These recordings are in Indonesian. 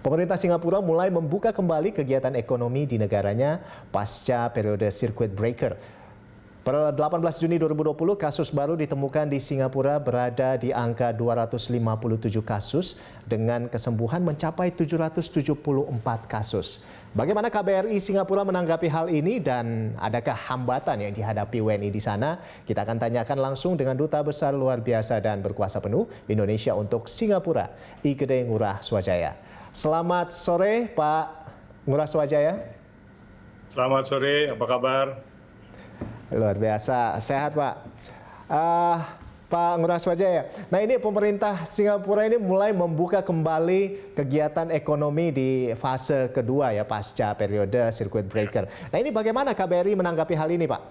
Pemerintah Singapura mulai membuka kembali kegiatan ekonomi di negaranya pasca periode circuit breaker. Per 18 Juni 2020, kasus baru ditemukan di Singapura berada di angka 257 kasus dengan kesembuhan mencapai 774 kasus. Bagaimana KBRI Singapura menanggapi hal ini dan adakah hambatan yang dihadapi WNI di sana? Kita akan tanyakan langsung dengan Duta Besar Luar Biasa dan Berkuasa Penuh Indonesia untuk Singapura, Igede Ngurah Swajaya. Selamat sore Pak Ngurah Swajaya. Selamat sore, apa kabar? Luar biasa, sehat Pak. Pak Ngurah Swajaya, nah ini pemerintah Singapura ini mulai membuka kembali kegiatan ekonomi di fase kedua ya pasca periode circuit breaker. Nah ini bagaimana KBRI menanggapi hal ini Pak?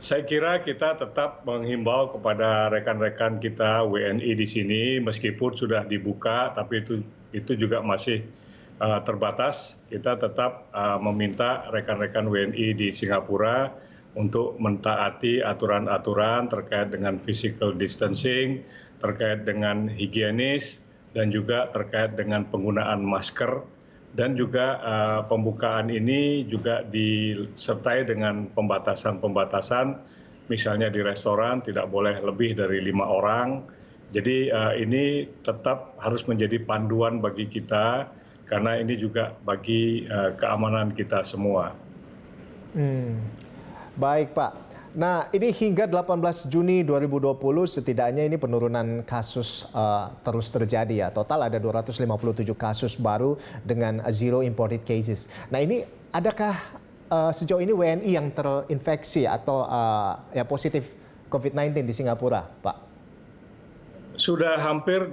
Saya kira kita tetap menghimbau kepada rekan-rekan kita WNI di sini, meskipun sudah dibuka, tapi itu juga masih terbatas. Kita tetap meminta rekan-rekan WNI di Singapura untuk mentaati aturan-aturan terkait dengan physical distancing, terkait dengan higienis, dan juga terkait dengan penggunaan masker. Dan juga pembukaan ini juga disertai dengan pembatasan-pembatasan, misalnya di restoran tidak boleh lebih dari 5 orang. Jadi ini tetap harus menjadi panduan bagi kita, karena ini juga bagi keamanan kita semua. Baik Pak. Nah ini hingga 18 Juni 2020 setidaknya ini penurunan kasus terus terjadi ya. Total ada 257 kasus baru dengan zero imported cases. Nah ini adakah sejauh ini WNI yang terinfeksi atau ya positif COVID-19 di Singapura Pak? Sudah hampir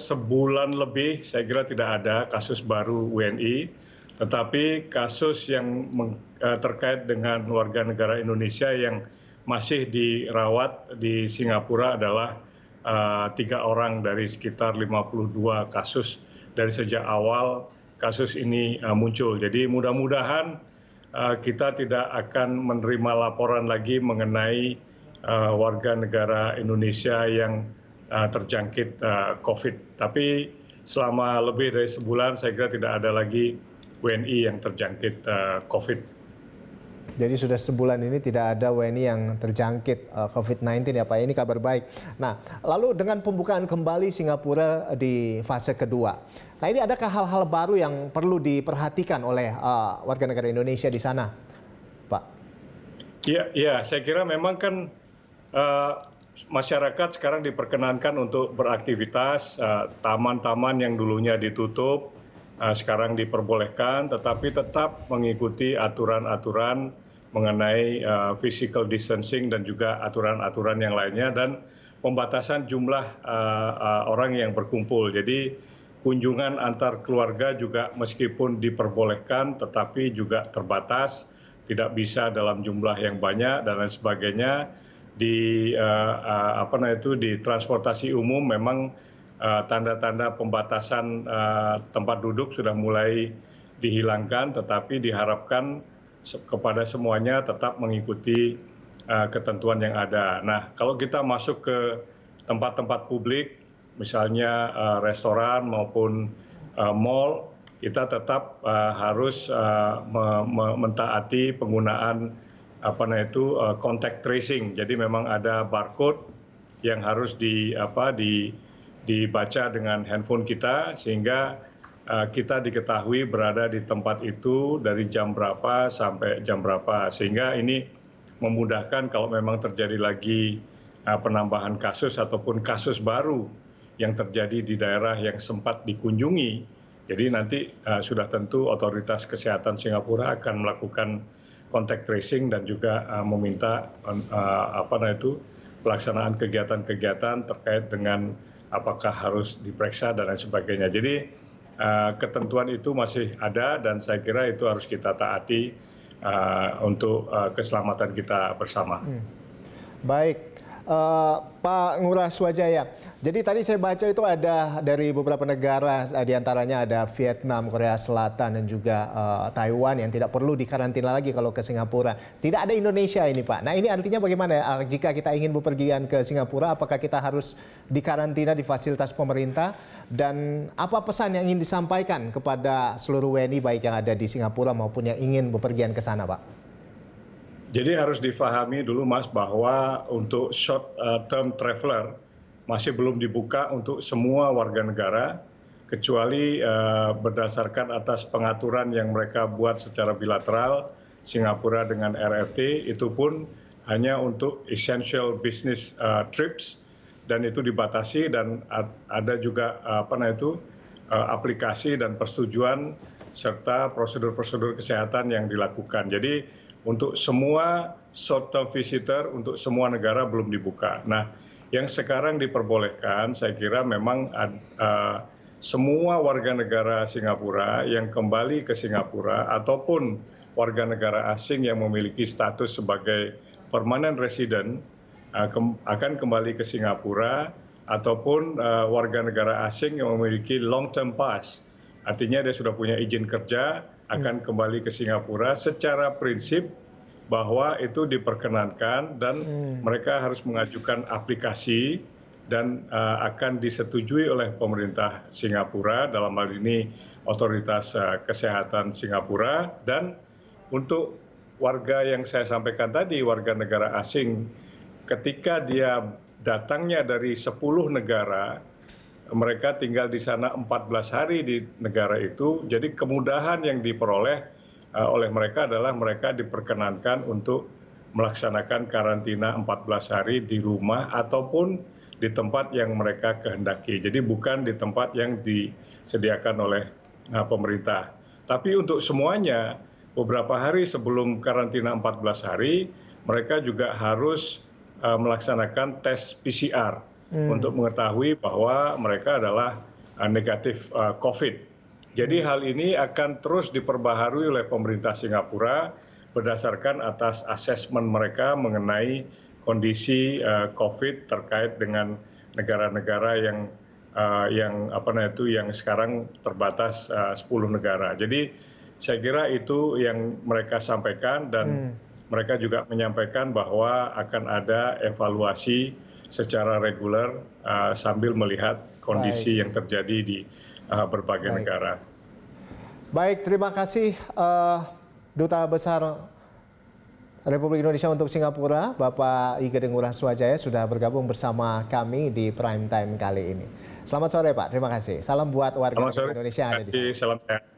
sebulan lebih, saya kira tidak ada kasus baru WNI, tetapi kasus yang terkait dengan warga negara Indonesia yang masih dirawat di Singapura adalah 3 orang dari sekitar 52 kasus dari sejak awal kasus ini muncul. Jadi mudah-mudahan kita tidak akan menerima laporan lagi mengenai warga negara Indonesia yang terjangkit COVID. Tapi selama lebih dari sebulan saya kira tidak ada lagi WNI yang terjangkit COVID. Jadi sudah sebulan ini tidak ada WNI yang terjangkit COVID-19 ya Pak, ini kabar baik. Nah lalu dengan pembukaan kembali Singapura di fase kedua, nah ini adakah hal-hal baru yang perlu diperhatikan oleh warga negara Indonesia di sana Pak? Ya, saya kira memang kan masyarakat sekarang diperkenankan untuk beraktivitas, taman-taman yang dulunya ditutup sekarang diperbolehkan, tetapi tetap mengikuti aturan-aturan mengenai physical distancing dan juga aturan-aturan yang lainnya, dan pembatasan jumlah orang yang berkumpul. Jadi kunjungan antar keluarga juga meskipun diperbolehkan tetapi juga terbatas, tidak bisa dalam jumlah yang banyak dan lain sebagainya. Di transportasi umum memang tanda-tanda pembatasan tempat duduk sudah mulai dihilangkan, tetapi diharapkan kepada semuanya tetap mengikuti ketentuan yang ada. Nah, kalau kita masuk ke tempat-tempat publik, misalnya restoran maupun mal, kita tetap harus mentaati penggunaan contact tracing. Jadi memang ada barcode yang harus dibaca dengan handphone kita, sehingga kita diketahui berada di tempat itu dari jam berapa sampai jam berapa, sehingga ini memudahkan kalau memang terjadi lagi penambahan kasus ataupun kasus baru yang terjadi di daerah yang sempat dikunjungi. Jadi nanti sudah tentu otoritas kesehatan Singapura akan melakukan contact tracing dan juga meminta pelaksanaan kegiatan-kegiatan terkait dengan apakah harus diperiksa dan lain sebagainya. Jadi ketentuan itu masih ada dan saya kira itu harus kita taati untuk keselamatan kita bersama. Baik, Pak Ngurah Swajaya. Jadi tadi saya baca itu ada dari beberapa negara, diantaranya ada Vietnam, Korea Selatan, dan juga Taiwan yang tidak perlu dikarantina lagi kalau ke Singapura. Tidak ada Indonesia ini, Pak. Nah, ini artinya bagaimana ya? Jika kita ingin bepergian ke Singapura, apakah kita harus dikarantina di fasilitas pemerintah? Dan apa pesan yang ingin disampaikan kepada seluruh WNI baik yang ada di Singapura maupun yang ingin bepergian ke sana, Pak? Jadi harus difahami dulu Mas bahwa untuk short term traveler masih belum dibuka untuk semua warga negara kecuali berdasarkan atas pengaturan yang mereka buat secara bilateral Singapura dengan RRT, itu pun hanya untuk essential business trips dan itu dibatasi, dan ada juga aplikasi dan persetujuan serta prosedur-prosedur kesehatan yang dilakukan. Jadi untuk semua short term visitor untuk semua negara belum dibuka. Nah, yang sekarang diperbolehkan saya kira memang semua warga negara Singapura yang kembali ke Singapura ataupun warga negara asing yang memiliki status sebagai permanent resident akan kembali ke Singapura, ataupun warga negara asing yang memiliki long term pass. Artinya dia sudah punya izin kerja, akan kembali ke Singapura. Secara prinsip bahwa itu diperkenankan dan mereka harus mengajukan aplikasi dan akan disetujui oleh pemerintah Singapura, dalam hal ini otoritas kesehatan Singapura. Dan untuk warga yang saya sampaikan tadi, warga negara asing, ketika dia datangnya dari 10 negara, mereka tinggal di sana 14 hari di negara itu, jadi kemudahan yang diperoleh oleh mereka adalah mereka diperkenankan untuk melaksanakan karantina 14 hari di rumah ataupun di tempat yang mereka kehendaki. Jadi bukan di tempat yang disediakan oleh pemerintah. Tapi untuk semuanya, beberapa hari sebelum karantina 14 hari, mereka juga harus melaksanakan tes PCR untuk mengetahui bahwa mereka adalah negatif COVID. Jadi hal ini akan terus diperbaharui oleh pemerintah Singapura berdasarkan atas asesmen mereka mengenai kondisi COVID terkait dengan negara-negara yang sekarang terbatas 10 negara. Jadi saya kira itu yang mereka sampaikan, dan mereka juga menyampaikan bahwa akan ada evaluasi secara reguler sambil melihat kondisi yang terjadi di berbagai negara. Baik, terima kasih Duta Besar Republik Indonesia untuk Singapura, Bapak Igede Ngurah Swajaya, sudah bergabung bersama kami di Prime Time kali ini. Selamat sore Pak, terima kasih. Salam buat warga Indonesia yang ada di sana. Salam sehat.